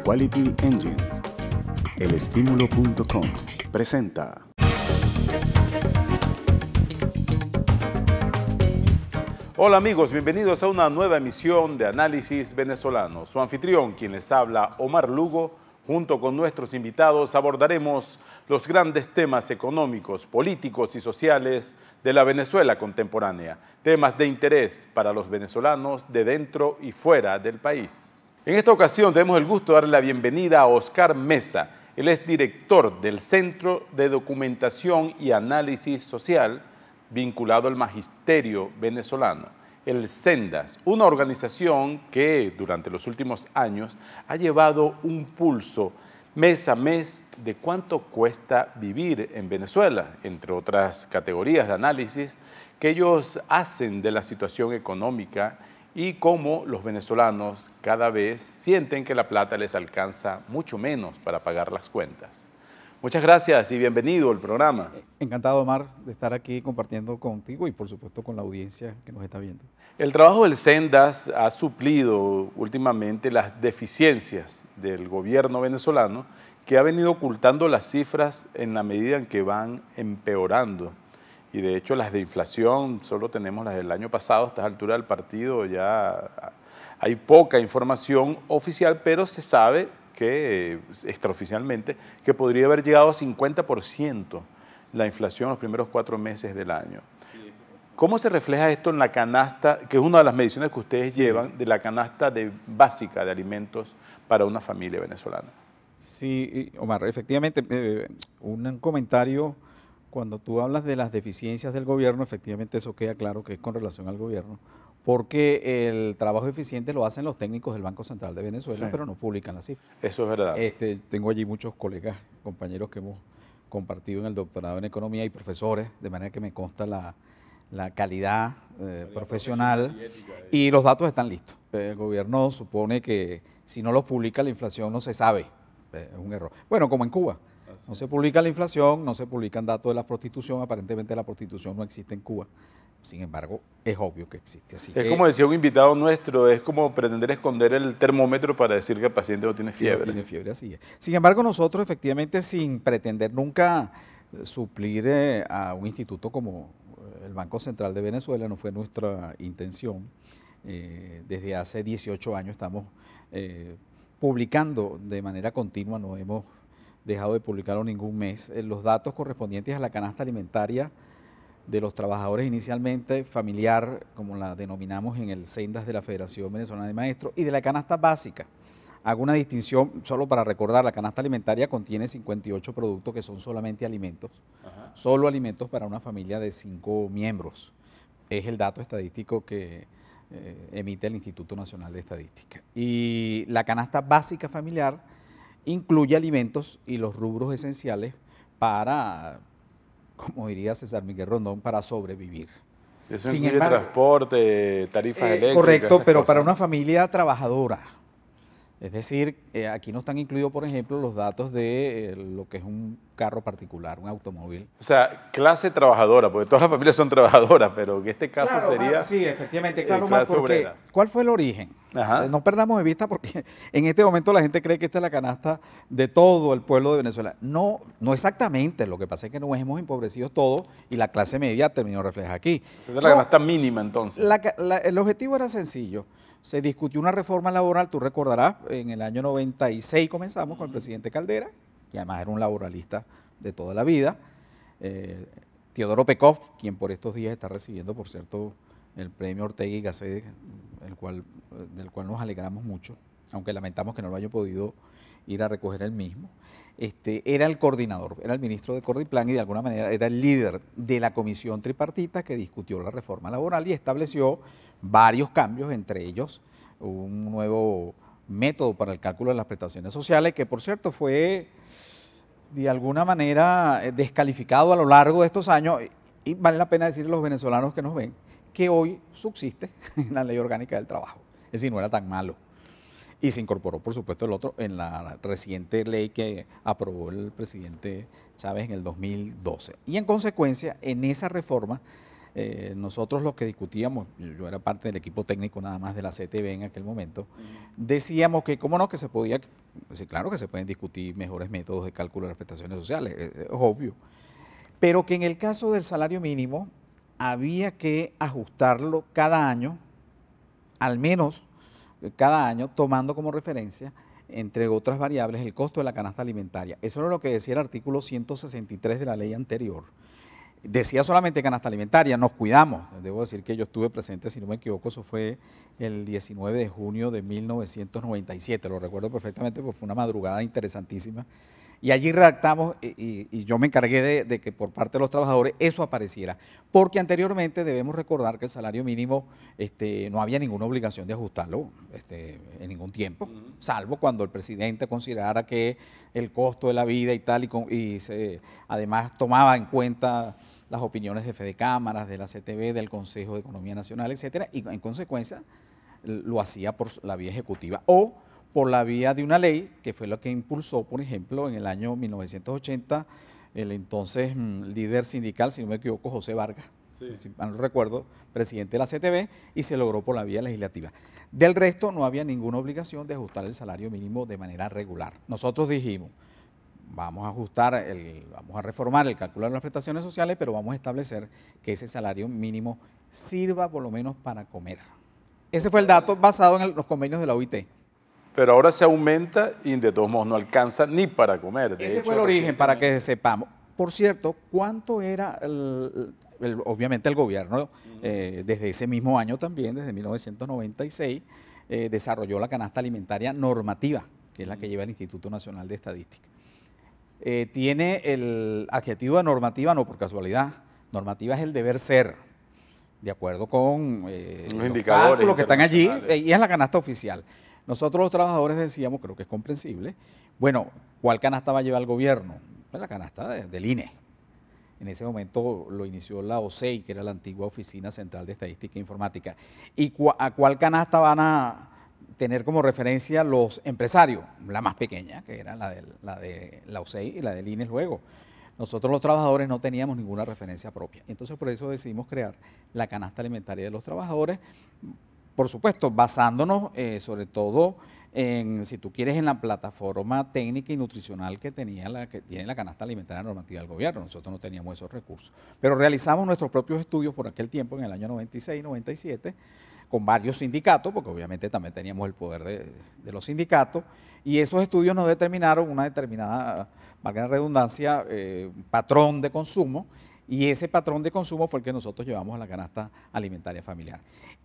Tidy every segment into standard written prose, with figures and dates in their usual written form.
Quality Engines. Elestimulo.com presenta. Hola amigos, bienvenidos a una nueva emisión de Análisis Venezolano. Su anfitrión, quien les habla, Omar Lugo, junto con nuestros invitados abordaremos los grandes temas económicos, políticos y sociales de la Venezuela contemporánea, temas de interés para los venezolanos de dentro y fuera del país. En esta ocasión tenemos el gusto de darle la bienvenida a Oscar Mesa. Él es director del Centro de Documentación y Análisis Social, vinculado al Magisterio Venezolano, el CENDAS, una organización que durante los últimos años ha llevado un pulso mes a mes de cuánto cuesta vivir en Venezuela, entre otras categorías de análisis que ellos hacen de la situación económica y cómo los venezolanos cada vez sienten que la plata les alcanza mucho menos para pagar las cuentas. Muchas gracias y bienvenido al programa. Encantado, Omar, de estar aquí compartiendo contigo y por supuesto con la audiencia que nos está viendo. El trabajo del CENDAS ha suplido últimamente las deficiencias del gobierno venezolano, que ha venido ocultando las cifras en la medida en que van empeorando. Y de hecho las de inflación solo tenemos las del año pasado. A esta altura del partido ya hay poca información oficial, pero se sabe que extraoficialmente, que podría haber llegado a 50% la inflación en los primeros 4 meses del año. ¿Cómo se refleja esto en la canasta, que es una de las mediciones que ustedes llevan, de la canasta básica de alimentos para una familia venezolana? Sí, Omar, efectivamente, un comentario, cuando tú hablas de las deficiencias del gobierno, efectivamente eso queda claro que es con relación al gobierno, porque el trabajo eficiente lo hacen los técnicos del Banco Central de Venezuela, sí, pero no publican las cifras. Eso es verdad. Tengo allí muchos colegas, compañeros que hemos compartido en el doctorado en Economía y profesores, de manera que me consta la calidad profesional y los datos están listos. El gobierno supone que si no los publica la inflación no se sabe, es un error. Bueno, como en Cuba. No se publica la inflación, no se publican datos de la prostitución, aparentemente la prostitución no existe en Cuba, sin embargo es obvio que existe. Así es como decía un invitado nuestro, es como pretender esconder el termómetro para decir que el paciente no tiene fiebre. No tiene fiebre, así es. Sin embargo nosotros efectivamente, sin pretender nunca suplir a un instituto como el Banco Central de Venezuela, no fue nuestra intención, desde hace 18 años estamos publicando de manera continua, no hemos dejado de publicarlo ningún mes, los datos correspondientes a la canasta alimentaria de los trabajadores inicialmente familiar, como la denominamos en el CENDAS de la Federación Venezolana de Maestros, y de la canasta básica. Hago una distinción solo para recordar, la canasta alimentaria contiene 58 productos que son solamente alimentos, solo alimentos para una familia de 5 miembros. Es el dato estadístico que emite el Instituto Nacional de Estadística. Y la canasta básica familiar incluye alimentos y los rubros esenciales para, como diría César Miguel Rondón, para sobrevivir. Eso incluye transporte, tarifas eléctricas. Correcto, pero para una familia trabajadora. Es decir, aquí no están incluidos, por ejemplo, los datos de lo que es un carro particular, un automóvil. O sea, clase trabajadora, porque todas las familias son trabajadoras, pero en este caso claro, sería... Sí, efectivamente, claro, clase porque obrera. ¿Cuál fue el origen? No perdamos de vista porque en este momento la gente cree que esta es la canasta de todo el pueblo de Venezuela. No, no exactamente, lo que pasa es que nos hemos empobrecido todos y la clase media terminó reflejada aquí. Esa es la canasta mínima entonces. El objetivo era sencillo. Se discutió una reforma laboral, tú recordarás, en el año 96 comenzamos con el presidente Caldera, que además era un laboralista de toda la vida, Teodoro Pekov, quien por estos días está recibiendo, por cierto, el premio Ortega y Gasset, del cual nos alegramos mucho, aunque lamentamos que no lo haya podido ir a recoger él mismo. Era el coordinador, era el ministro de Cordiplan y de alguna manera era el líder de la comisión tripartita que discutió la reforma laboral y estableció varios cambios, entre ellos un nuevo método para el cálculo de las prestaciones sociales, que por cierto fue de alguna manera descalificado a lo largo de estos años, y vale la pena decirle a los venezolanos que nos ven que hoy subsiste en la Ley Orgánica del Trabajo, es decir, no era tan malo. Y se incorporó, por supuesto, el otro en la reciente ley que aprobó el presidente Chávez en el 2012. Y en consecuencia, en esa reforma nosotros los que discutíamos, yo era parte del equipo técnico nada más de la CTV en aquel momento, decíamos que cómo no, que se podía, sí, claro que se pueden discutir mejores métodos de cálculo de las prestaciones sociales, es obvio, pero que en el caso del salario mínimo había que ajustarlo cada año, al menos cada año, tomando como referencia, entre otras variables, el costo de la canasta alimentaria. Eso era lo que decía el artículo 163 de la ley anterior. Decía solamente canasta alimentaria, nos cuidamos. Debo decir que yo estuve presente, si no me equivoco, eso fue el 19 de junio de 1997, lo recuerdo perfectamente porque fue una madrugada interesantísima. Y allí redactamos, y yo me encargué de que por parte de los trabajadores eso apareciera, porque anteriormente debemos recordar que el salario mínimo no había ninguna obligación de ajustarlo en ningún tiempo, salvo cuando el presidente considerara que el costo de la vida y tal, además tomaba en cuenta las opiniones de Fedecámaras, de la CTV, del Consejo de Economía Nacional, etcétera, y en consecuencia lo hacía por la vía ejecutiva o por la vía de una ley que fue lo que impulsó, por ejemplo, en el año 1980, el entonces líder sindical, si no me equivoco, José Vargas, si mal no recuerdo, presidente de la CTV, y se logró por la vía legislativa. Del resto no había ninguna obligación de ajustar el salario mínimo de manera regular. Nosotros dijimos, vamos a reformar el cálculo de las prestaciones sociales, pero vamos a establecer que ese salario mínimo sirva por lo menos para comer. Ese fue el dato basado en los convenios de la OIT. Pero ahora se aumenta y de todos modos no alcanza ni para comer. Ese fue el origen, para que sepamos. Por cierto, ¿cuánto era, obviamente el gobierno, desde ese mismo año también, desde 1996, desarrolló la canasta alimentaria normativa, que es la que lleva el Instituto Nacional de Estadística? Tiene el adjetivo de normativa, no por casualidad, normativa es el deber ser, de acuerdo con los indicadores que están allí, y es la canasta oficial. Nosotros los trabajadores decíamos, creo que es comprensible, bueno, ¿cuál canasta va a llevar el gobierno? Pues la canasta del INE. En ese momento lo inició la OCEI, que era la antigua Oficina Central de Estadística e Informática. ¿Y a cuál canasta van a tener como referencia los empresarios? La más pequeña, que era la de la OCEI y la del INE luego. Nosotros los trabajadores no teníamos ninguna referencia propia. Entonces por eso decidimos crear la canasta alimentaria de los trabajadores, por supuesto, basándonos sobre todo en, si tú quieres, en la plataforma técnica y nutricional que tiene la canasta alimentaria normativa del gobierno. Nosotros no teníamos esos recursos. Pero realizamos nuestros propios estudios por aquel tiempo, en el año 96, 97, con varios sindicatos, porque obviamente también teníamos el poder de los sindicatos, y esos estudios nos determinaron una determinada, valga la redundancia, patrón de consumo, y ese patrón de consumo fue el que nosotros llevamos a la canasta alimentaria familiar.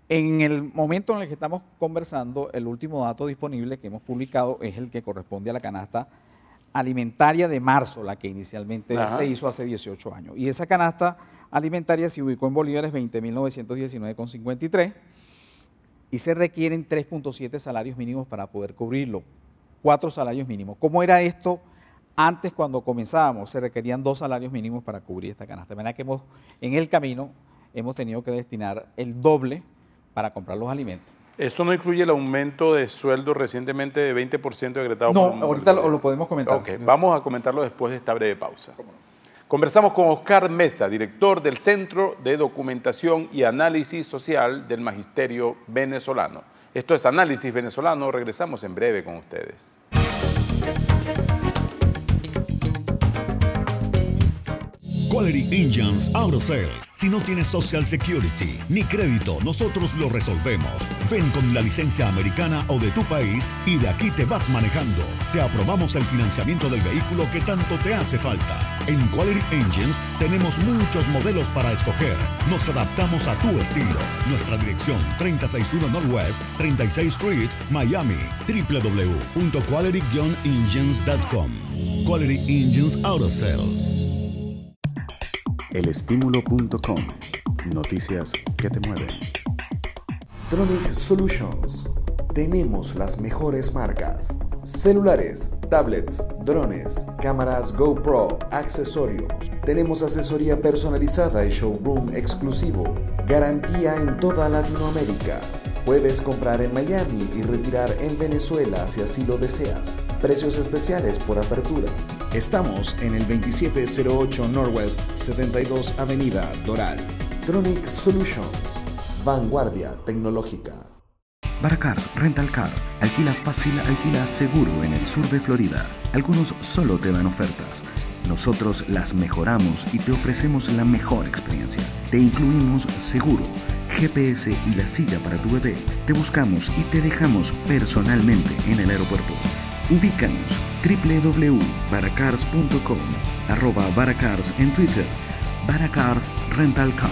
En el momento en el que estamos conversando, el último dato disponible que hemos publicado es el que corresponde a la canasta alimentaria de marzo, la que inicialmente se hizo hace 18 años. Y esa canasta alimentaria se ubicó en bolívares 20.919,53 y se requieren 3.7 salarios mínimos para poder cubrirlo, 4 salarios mínimos. ¿Cómo era esto? Antes, cuando comenzábamos, se requerían 2 salarios mínimos para cubrir esta canasta. De manera que en el camino hemos tenido que destinar el doble para comprar los alimentos. ¿Eso no incluye el aumento de sueldo recientemente de 20% decretado? No, ahorita lo podemos comentar. Ok, vamos a comentarlo después de esta breve pausa. Conversamos con Oscar Mesa, director del Centro de Documentación y Análisis Social del Magisterio Venezolano. Esto es Análisis Venezolano, regresamos en breve con ustedes. Quality Engines Auto Sale. Si no tienes Social Security ni crédito, nosotros lo resolvemos. Ven con la licencia americana o de tu país y de aquí te vas manejando. Te aprobamos el financiamiento del vehículo que tanto te hace falta. En Quality Engines tenemos muchos modelos para escoger. Nos adaptamos a tu estilo. Nuestra dirección, 361 Northwest 36th Street, Miami. www.quality-engines.com. Quality Engines Auto Sales. Elestímulo.com. Noticias que te mueven. Tronic Solutions. Tenemos las mejores marcas. Celulares, tablets, drones, cámaras GoPro, accesorios. Tenemos asesoría personalizada y showroom exclusivo. Garantía en toda Latinoamérica. Puedes comprar en Miami y retirar en Venezuela si así lo deseas. Precios especiales por apertura. Estamos en el 2708 Northwest 72 Avenida Doral. Tronic Solutions, vanguardia tecnológica. Baracars Rental Car. Alquila fácil, alquila seguro en el sur de Florida. Algunos solo te dan ofertas. Nosotros las mejoramos y te ofrecemos la mejor experiencia. Te incluimos seguro, GPS y la silla para tu bebé. Te buscamos y te dejamos personalmente en el aeropuerto. Ubícanos www.baracars.com, @Baracars en Twitter, Baracars Rental Car.